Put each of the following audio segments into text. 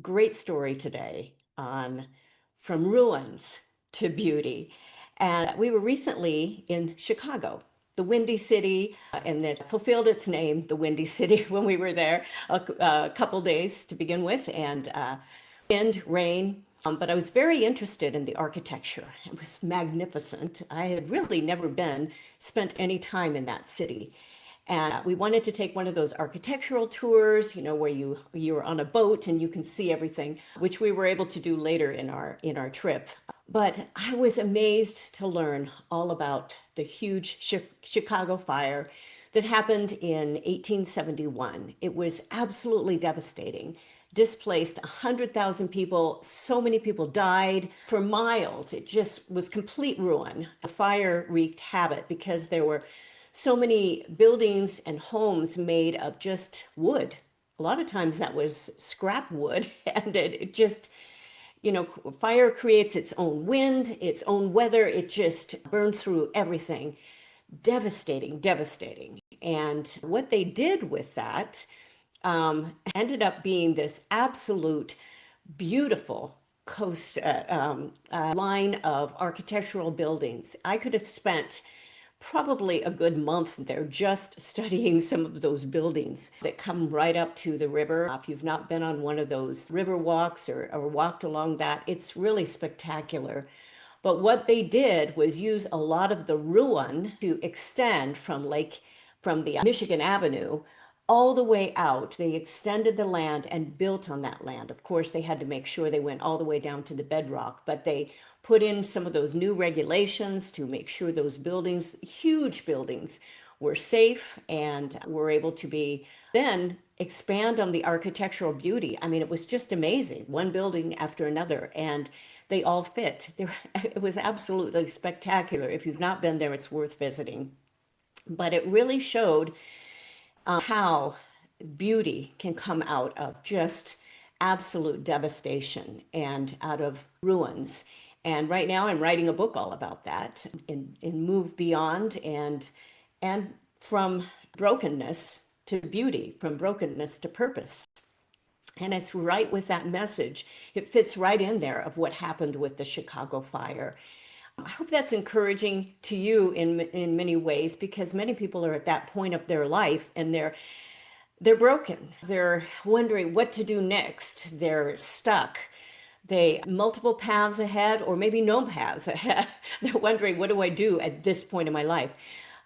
Great story today on From Ruins to Beauty. And we were recently in Chicago, the Windy City, and it fulfilled its name, the Windy City, when we were there a couple days to begin with, and wind, rain. But I was very interested in the architecture. It was magnificent. I had really never spent any time in that city. And we wanted to take one of those architectural tours, where you're on a boat and you can see everything, which we were able to do later in our trip. But I was amazed to learn all about the huge Chicago fire that happened in 1871. It was absolutely devastating. Displaced 100,000 people. So many people died for miles. It just was complete ruin. The fire wreaked havoc because there were so many buildings and homes made of just wood. A lot of times that was scrap wood, and it just, fire creates its own wind, its own weather. It just burned through everything. Devastating, devastating. And what they did with that ended up being this absolute beautiful coast line of architectural buildings. I could have spent probably a good month there just studying some of those buildings that come right up to the river. If you've not been on one of those river walks or walked along that, it's really spectacular. But what they did was use a lot of the ruin to extend from the Michigan Avenue all the way out. They extended the land and built on that land. Of course, they had to make sure they went all the way down to the bedrock, but they put in some of those new regulations to make sure those buildings, huge buildings, were safe and were able to be then expand on the architectural beauty. I mean, it was just amazing, one building after another, and they all fit. It was absolutely spectacular. If you've not been there, it's worth visiting. But it really showed how beauty can come out of just absolute devastation and out of ruins. And right now I'm writing a book all about that in Move Beyond and from brokenness to beauty, from brokenness to purpose. And it's right with that message. It fits right in there of what happened with the Chicago fire. I hope that's encouraging to you in many ways, because many people are at that point of their life and they're broken. They're wondering what to do next. They're stuck. They multiple paths ahead, or maybe no paths ahead. They're wondering, what do I do at this point in my life?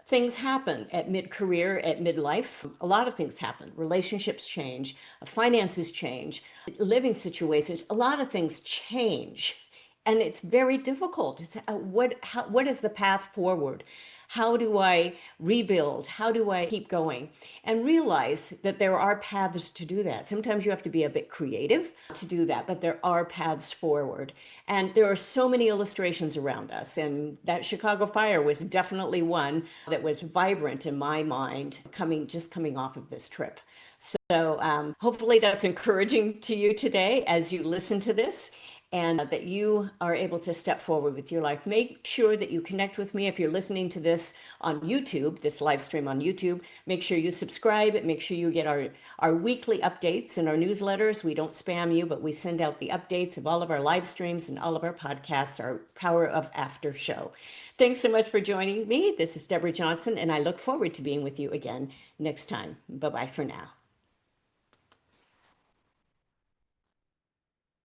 Things happen at mid-career, at midlife. A lot of things happen. Relationships change, finances change, living situations. A lot of things change. And it's very difficult. What is the path forward? How do I rebuild? How do I keep going? And realize that there are paths to do that. Sometimes you have to be a bit creative to do that, but there are paths forward. And there are so many illustrations around us. And that Chicago fire was definitely one that was vibrant in my mind, coming off of this trip. So hopefully that's encouraging to you today as you listen to this, and that you are able to step forward with your life. Make sure that you connect with me if you're listening to this on YouTube, this live stream on YouTube. Make sure you subscribe. Make sure you get our weekly updates and our newsletters. We don't spam you, but we send out the updates of all of our live streams and all of our podcasts, our Power of After show. Thanks so much for joining me. This is Deborah Johnson, and I look forward to being with you again next time. Bye-bye for now.